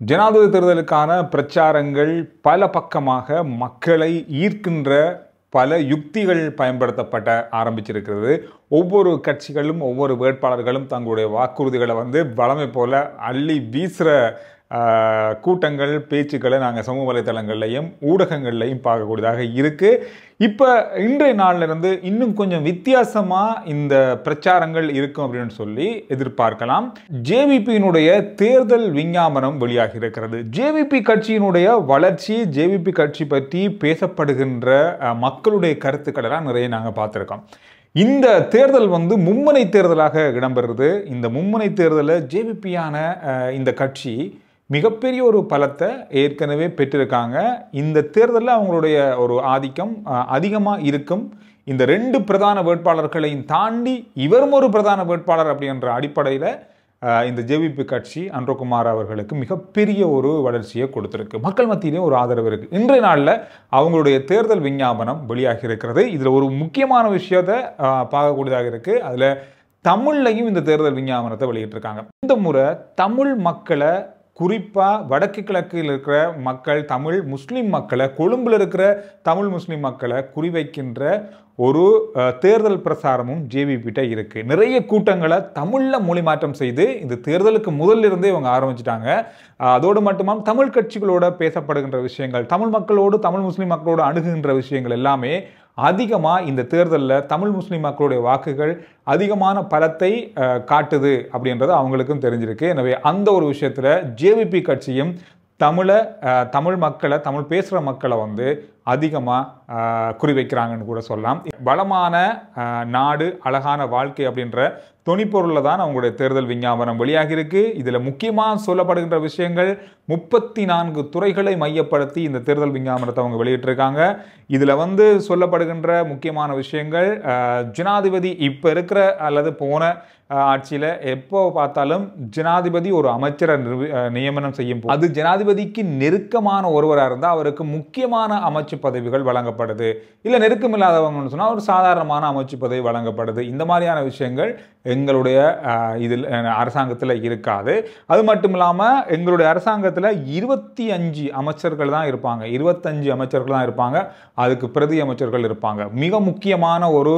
ஜனாதிபதி தேர்தலுக்கான பிரச்சாரங்கள் பல பக்கமாக மக்களை ஈர்க்கின்ற பல யுக்திகள் பயன்படுத்தப்பட ஆரம்பிச்சிருக்கிறது. ஒவ்வொரு கட்சிகளும் ஒவ்வொரு வேட்பாளர்களும் தங்களுடைய வாக்குறுதிகளை வளமை போல அள்ளி வீசுகிற கூட்டங்கள் பேச்சுக்களை நாங்கள் சமூக வலைத்தளங்கள்லையும் ஊடகங்கள்லையும் பார்க்கக்கூடியதாக இருக்குது. இப்போ இன்றைய நாளிலிருந்து இன்னும் கொஞ்சம் வித்தியாசமாக இந்த பிரச்சாரங்கள் இருக்கும் அப்படின்னு சொல்லி எதிர்பார்க்கலாம். ஜேவிபியினுடைய தேர்தல் விஞ்ஞாபனம் வெளியாகி இருக்கிறது. ஜேவிபி கட்சியினுடைய வளர்ச்சி, ஜேவிபி கட்சி பற்றி பேசப்படுகின்ற மக்களுடைய கருத்துக்களெல்லாம் நிறைய நாங்கள் பார்த்துருக்கோம். இந்த தேர்தல் மும்முனை தேர்தலாக இடம்பெறுது. இந்த மும்முனை தேர்தலில் ஜேவிபியான இந்த கட்சி மிகப்பெரிய ஒரு பலத்தை ஏற்கனவே பெற்றிருக்காங்க. இந்த தேர்தலில் அவங்களுடைய ஒரு ஆதிக்கம் அதிகமாக இருக்கும். இந்த ரெண்டு பிரதான வேட்பாளர்களையும் தாண்டி இவரும் ஒரு பிரதான வேட்பாளர் அப்படின்ற அடிப்படையில் இந்த ஜேவிபி கட்சி அன்ரோகுமார் அவர்களுக்கு மிகப்பெரிய ஒரு வளர்ச்சியை கொடுத்துருக்கு. மக்கள் மத்தியிலே ஒரு ஆதரவு இருக்குது. இன்றைய நாளில் அவங்களுடைய தேர்தல் விஞ்ஞாபனம் வெளியாகி இருக்கிறது. இதில் ஒரு முக்கியமான விஷயத்தை பார்க்கக்கூடியதாக இருக்குது. அதில் தமிழ்லையும் இந்த தேர்தல் விஞ்ஞாபனத்தை வெளியிட்டிருக்காங்க. இந்த முறை தமிழ் மக்களை, குறிப்பாக வடக்கு கிழக்கில் இருக்கிற மக்கள், தமிழ் முஸ்லீம் மக்களை, கொழும்பில் இருக்கிற தமிழ் முஸ்லீம் மக்களை குறிவைக்கின்ற ஒரு தேர்தல் பிரசாரமும் ஜேவிபிட்ட இருக்குது. நிறைய கூட்டங்களை தமிழில் மொழிமாற்றம் செய்து இந்த தேர்தலுக்கு முதலிருந்தே இவங்க ஆரம்பிச்சிட்டாங்க. அதோடு மட்டுமாம் தமிழ் கட்சிகளோட பேசப்படுகின்ற விஷயங்கள், தமிழ் மக்களோடு தமிழ் முஸ்லீம் மக்களோடு அணுகுகின்ற விஷயங்கள் எல்லாமே அதிகமாக இந்த தேர்தலில் தமிழ் முஸ்லீம் மக்களுடைய வாக்குகள் அதிகமான பலத்தை காட்டுது அப்படின்றது அவங்களுக்கும் தெரிஞ்சிருக்கு. எனவே அந்த ஒரு விஷயத்தில் ஜேவிபி கட்சியும் தமிழ் மக்களை, தமிழ் பேசுகிற மக்களை அதிகமாக குறிவைக்கிறாங்கன்னு கூட சொல்லலாம். வளமான நாடு, அழகான வாழ்க்கை அப்படின்ற தொனிப்பொருளில் தான் அவங்களுடைய தேர்தல் விஞ்ஞாபனம் வெளியாகி இருக்கு. இதில் முக்கியமாக சொல்லப்படுகின்ற விஷயங்கள் 34 துறைகளை மையப்படுத்தி இந்த தேர்தல் விஞ்ஞாபனத்தை அவங்க வெளியிட்டிருக்காங்க. இதில் சொல்லப்படுகின்ற முக்கியமான விஷயங்கள், ஜனாதிபதி இப்போ இருக்கிற அல்லது போன ஆட்சியில் எப்போ பார்த்தாலும் ஜனாதிபதி ஒரு அமைச்சரை நியமனம் செய்யும் போது அது ஜனாதிபதிக்கு நெருக்கமான ஒருவராக இருந்தால் அவருக்கு முக்கியமான அமைச்சு பதவிகள் வழங்கப்படுது. இல்லை நெருக்கமில்லாதவங்கன்னு சொன்னால் ஒரு சாதாரணமான அமைச்சு பதவி வழங்கப்படுது. இந்த மாதிரியான விஷயங்கள் எங்களுடைய இதில் அரசாங்கத்தில் இருக்காது. அது மட்டும் இல்லாமல் எங்களுடைய அரசாங்கத்தில் 25 அமைச்சர்கள் தான் இருப்பாங்க. 25 அமைச்சர்கள் தான் இருப்பாங்க. அதுக்கு பிரதி அமைச்சர்கள் இருப்பாங்க. மிக முக்கியமான ஒரு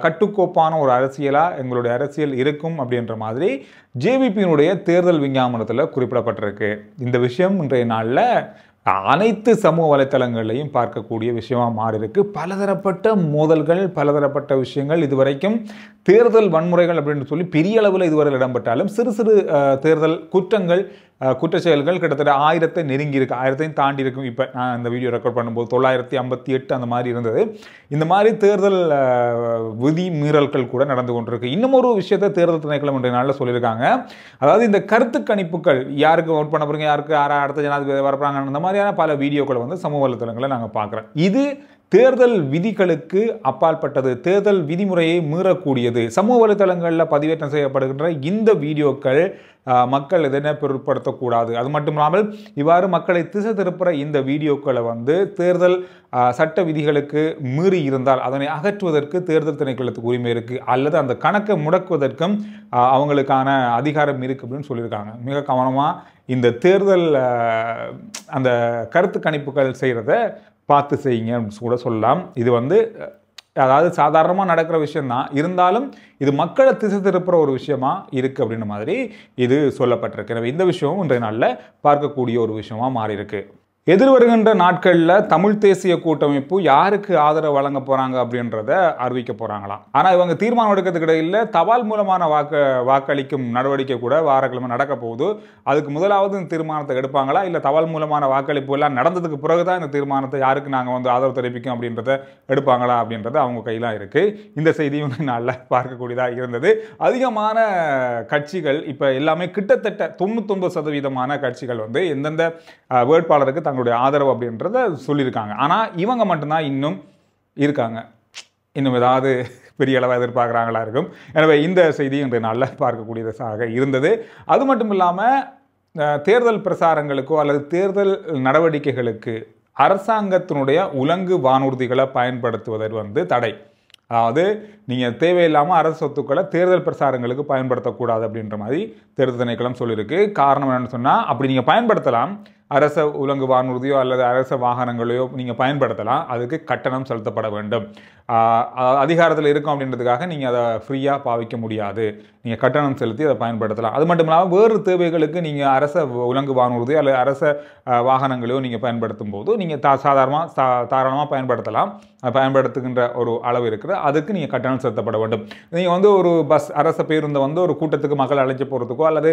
கட்டுக்கோப்பான ஒரு அரசியலாக எங்களுடைய அரசியல் இருக்கும் அப்படின்ற மாதிரி ஜேவிபியினுடைய தேர்தல் விஞ்ஞாபனத்தில் குறிப்பிடப்பட்டிருக்கு. இந்த விஷயம் இன்றைய நாளில் அனைத்து சமூக வலைத்தளங்களையும் பார்க்கக்கூடிய விஷயமா மாறி இருக்கு. பலதரப்பட்ட மோதல்கள், பலதரப்பட்ட விஷயங்கள், இதுவரைக்கும் தேர்தல் வன்முறைகள் அப்படின்னு சொல்லி பெரிய அளவில் இதுவரை இடம்பெற்றாலும் சிறு சிறு தேர்தல் குற்றங்கள், குற்றச்செயல்கள் கிட்டத்தட்ட 1000 நெருங்கி இருக்கு, 1000 தாண்டி இருக்கும். இப்போ நான் இந்த வீடியோ ரெக்கார்ட் பண்ணும்போது 958 அந்த மாதிரி இருந்தது. இந்த மாதிரி தேர்தல் விதி மீறல்கள் கூட நடந்து கொண்டிருக்கு. இன்னும் ஒரு விஷயத்தை தேர்தல் திணைக்களம் இன்றைய நாளில் சொல்லியிருக்காங்க. அதாவது இந்த கருத்து கணிப்புகள், யாருக்கு ஓட் பண்ண போறீங்க, யாருக்கு அடுத்த ஜனாதிபதி வரப்போறாங்க, அந்த மாதிரியான பல வீடியோக்களை சமூக வலைத்தளங்களை நாங்கள் பார்க்குறோம். இது தேர்தல் விதிகளுக்கு அப்பாற்பட்டது, தேர்தல் விதிமுறையை மீறக்கூடியது. சமூக வலைத்தளங்களில் பதிவேற்றம் செய்யப்படுகின்ற இந்த வீடியோக்கள் மக்கள் எதனை பொருட்படுத்தக்கூடாது. அது மட்டும் இல்லாமல் இவ்வாறு மக்களை திசை திருப்புற இந்த வீடியோக்களை தேர்தல் சட்ட விதிகளுக்கு மீறி இருந்தால் அதனை அகற்றுவதற்கு தேர்தல் திணைக்களத்துக்கு உரிமை இருக்குது, அல்லது அந்த கணக்கை முடக்குவதற்கும் அவங்களுக்கான அதிகாரம் இருக்குது அப்படின்னு சொல்லியிருக்காங்க. மிக கவனமாக இந்த தேர்தல் அந்த கருத்து கணிப்புகள் செய்கிறத பார்த்து செய்யுங்க அப்படின்னு கூட சொல்லலாம். இது அதாவது சாதாரணமாக நடக்கிற விஷயம்தான், இருந்தாலும் இது மக்களை திசை திருப்புற ஒரு விஷயமா இருக்குது அப்படின்ற மாதிரி இது சொல்லப்பட்டிருக்கு. எனவே இந்த விஷயமும் இன்றைய நாளில் பார்க்கக்கூடிய ஒரு விஷயமா மாறி இருக்கு. எதிர்வருகின்ற நாட்களில் தமிழ் தேசிய கூட்டமைப்பு யாருக்கு ஆதரவு வழங்க போகிறாங்க அப்படின்றத அறிவிக்க போகிறாங்களாம். ஆனால் இவங்க தீர்மானம் எடுக்கிறதுக்கு இடையில் தபால் மூலமான வாக்களிக்கும் நடவடிக்கை கூட வாரக்கிழமை நடக்க போகுது. அதுக்கு முதலாவது இந்த தீர்மானத்தை எடுப்பாங்களா, இல்லை தபால் மூலமான வாக்களிப்பு எல்லாம் நடந்ததுக்கு பிறகு தான் இந்த தீர்மானத்தை யாருக்கு நாங்கள் ஆதரவு தெரிவிக்கும் அப்படின்றத எடுப்பாங்களா அப்படின்றது அவங்க கையிலாம் இருக்குது. இந்த செய்தியும் நாளில் பார்க்கக்கூடியதாக இருந்தது. அதிகமான கட்சிகள் இப்போ எல்லாமே கிட்டத்தட்ட 99% கட்சிகள் எந்தெந்த வேட்பாளருக்கு தங்களுடைய ஆதரவு அப்படின்றத சொல்லியிருக்காங்க. ஆனால் இவங்க மட்டும்தான் இன்னும் இருக்காங்க, இன்னும் ஏதாவது பெரிய அளவாக எதிர்பார்க்குறாங்களா இருக்கும். எனவே இந்த செய்தி இன்றைய நாளில் பார்க்கக்கூடியதாக இருந்தது. அது மட்டும் இல்லாமல் தேர்தல் பிரசாரங்களுக்கோ அல்லது தேர்தல் நடவடிக்கைகளுக்கு அரசாங்கத்தினுடைய உலங்கு வானூர்திகளை பயன்படுத்துவதற்கு தடை. அதாவது நீங்கள் தேவையில்லாமல் அரசு சொத்துக்களை தேர்தல் பிரசாரங்களுக்கு பயன்படுத்தக்கூடாது அப்படின்ற மாதிரி தேர்தல் திணைக்களம் சொல்லியிருக்கு. காரணம் என்னென்னு சொன்னால், அப்படி நீங்கள் பயன்படுத்தலாம், அரச உலங்கு வானூர்தியோ அல்லது அரச வாகனங்களையோ நீங்கள் பயன்படுத்தலாம், அதுக்கு கட்டணம் செலுத்தப்பட வேண்டும். அதிகாரத்தில் இருக்கும் அப்படின்றதுக்காக நீங்கள் அதை ஃப்ரீயாக பாவிக்க முடியாது, நீங்கள் கட்டணம் செலுத்தி அதை பயன்படுத்தலாம். அது மட்டும் இல்லாமல் வேறு தேவைகளுக்கு நீங்கள் அரச உலங்கு வானூர்தியோ அல்லது அரச வாகனங்களையோ நீங்கள் பயன்படுத்தும் போது நீங்கள் தாராளமாக பயன்படுத்தலாம். பயன்படுத்துகின்ற ஒரு அளவு இருக்குது, அதுக்கு நீங்கள் கட்டணம் செலுத்தப்பட வேண்டும். நீங்கள் வந்து ஒரு பஸ் அரச பேருந்தை வந்து ஒரு கூட்டத்துக்கு மக்கள் அழைச்சி போகிறதுக்கோ அல்லது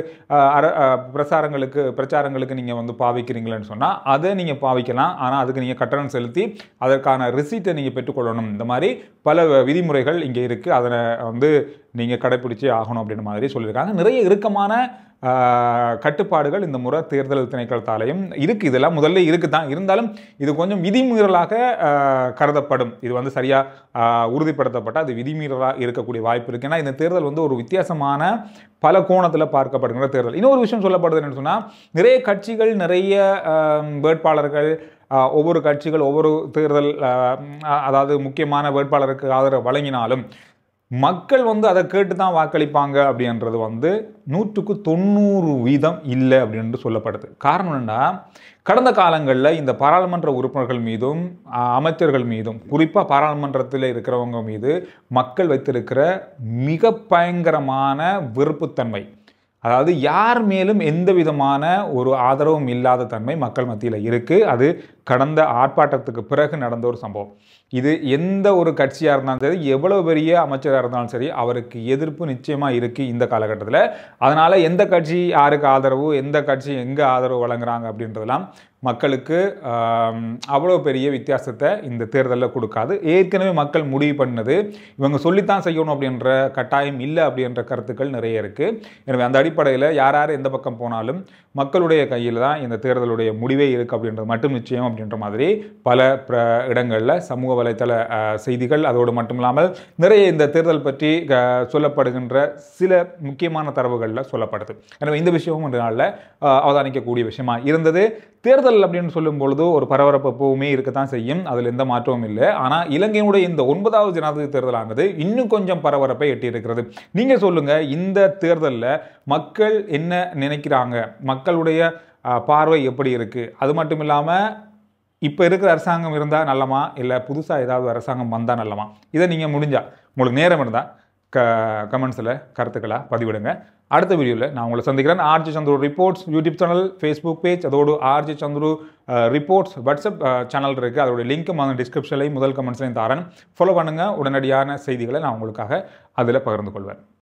பிரச்சாரங்களுக்கு நீங்கள் வந்து பாவிக்கிறீங்களேன்னு சொன்னால் அதை நீங்கள் பாவிக்கலாம். ஆனால் அதுக்கு நீங்கள் கட்டணம் செலுத்தி அதற்கான ரிசீட்டை நீங்கள் பெற்றுக்கொள்ளணும். இந்த மாதிரி பல விதிமுறைகள் இங்கே இருக்குது. அதை வந்து நீங்கள் கடைப்பிடிச்சே ஆகணும் அப்படின்ற மாதிரி சொல்லியிருக்காங்க. நிறைய இறுக்கமான கட்டுப்பாடுகள் இந்த முறை தேர்தல் திணைக்களத்தாலையும் இருக்குது. இதெல்லாம் முதல்ல இருக்குது தான், இருந்தாலும் இது கொஞ்சம் விதிமீறலாக கருதப்படும். இது வந்து சரியாக உறுதிப்படுத்தப்பட்ட அது விதிமீறலாக இருக்கக்கூடிய வாய்ப்பு இருக்குது. ஏன்னா இந்த தேர்தல் வந்து ஒரு வித்தியாசமான பல கோணத்தில் பார்க்கப்படுகிற தேர்தல். இன்னொரு விஷயம் சொல்லப்படுது என்னன்னு சொன்னால், நிறைய கட்சிகள் நிறைய வேட்பாளர்கள், ஒவ்வொரு கட்சிகள் ஒவ்வொரு தேர்தல் அதாவது முக்கியமான வேட்பாளருக்கு ஆதரவு வழங்கினாலும் மக்கள் வந்து அதை கேட்டு தான் வாக்களிப்பாங்க அப்படின்றது வந்து 100% இல்லை அப்படின்னு சொல்லப்படுது. காரணம் என்னன்னா, கடந்த காலங்களில் இந்த பாராளுமன்ற உறுப்பினர்கள் மீதும் அமைச்சர்கள் மீதும் குறிப்பாக பாராளுமன்றத்தில் இருக்கிறவங்க மீது மக்கள் வைத்திருக்கிற மிக பயங்கரமான வெறுப்புத்தன்மை, அதாவது யார் மேலும் எந்த விதமான ஒரு ஆதரவும் இல்லாத தன்மை மக்கள் மத்தியில் இருக்குது. அது கடந்த ஆர்ப்பாட்டத்துக்கு பிறகு நடந்த ஒரு சம்பவம். இது எந்த ஒரு கட்சியாக இருந்தாலும் சரி, எவ்வளவு பெரிய அமைச்சராக இருந்தாலும் சரி, அவருக்கு எதிர்ப்பு நிச்சயமாக இருக்குது இந்த காலகட்டத்தில். அதனால் எந்த கட்சி யாருக்கு ஆதரவு, எந்த கட்சி எங்கே ஆதரவு வழங்குறாங்க அப்படின்றதெல்லாம் மக்களுக்கு அவ்வளோ பெரிய வித்தியாசத்தை இந்த தேர்தலில் கொடுக்காது. ஏற்கனவே மக்கள் முடிவு பண்ணது இவங்க சொல்லித்தான் செய்யணும் அப்படின்ற கட்டாயம் இல்லை அப்படின்ற கருத்துக்கள் நிறைய இருக்குது. எனவே அந்த அடிப்படையில் யார் யார் எந்த பக்கம் போனாலும் மக்களுடைய கையில் தான் இந்த தேர்தலுடைய முடிவே இருக்குது அப்படின்றது மட்டும் நிச்சயம் அப்படின்ற மாதிரி பல இடங்களில் சமூக வலைத்தள செய்திகள், அதோடு மட்டும் இல்லாமல் நிறைய இந்த தேர்தல் பற்றி சொல்லப்படுகின்ற சில முக்கியமான தரவுகளில் சொல்லப்படுது. எனவே இந்த விஷயமும் இந்த நாளில் அவதானிக்கக்கூடிய விஷயமா இருந்தது. தேர்தல் அப்படின்னு சொல்லும் பொழுது ஒரு பரபரப்பு எப்பவுமே இருக்கத்தான் செய்யும், அதில் எந்த மாற்றமும் இல்லை. ஆனால் இலங்கையினுடைய இந்த 9வது ஜனாதிபதி தேர்தலானது இன்னும் கொஞ்சம் பரபரப்பை எட்டியிருக்கிறது. நீங்கள் சொல்லுங்கள், இந்த தேர்தலில் மக்கள் என்ன நினைக்கிறாங்க, மக்களுடைய பார்வை எப்படி இருக்குது? அது மட்டும் இல்லாமல் இப்போ இருக்கிற அரசாங்கம் இருந்தால் நல்லமா, இல்லை புதுசாக ஏதாவது அரசாங்கம் வந்தால் நல்லமா? இதை நீங்கள் முடிஞ்சால் உங்களுக்கு நேரம் இருந்தால் கமெண்ட்ஸில் கருத்துக்களாக பதிவிடுங்க. அடுத்த வீடியோவில் நான் உங்களை சந்திக்கிறேன். RJ Chandru reports YouTube channel, Facebook page, அதோடு RJ Chandru reports WhatsApp channel இருக்குது. அதோட லிங்க்கும் அந்த டிஸ்கிரிப்ஷன்லையும் முதல் கமெண்ட்ஸ்லையும் தரேன். ஃபாலோ பண்ணுங்கள். உடனடியான செய்திகளை நான் உங்களுக்காக அதில் பகிர்ந்து கொள்வேன்.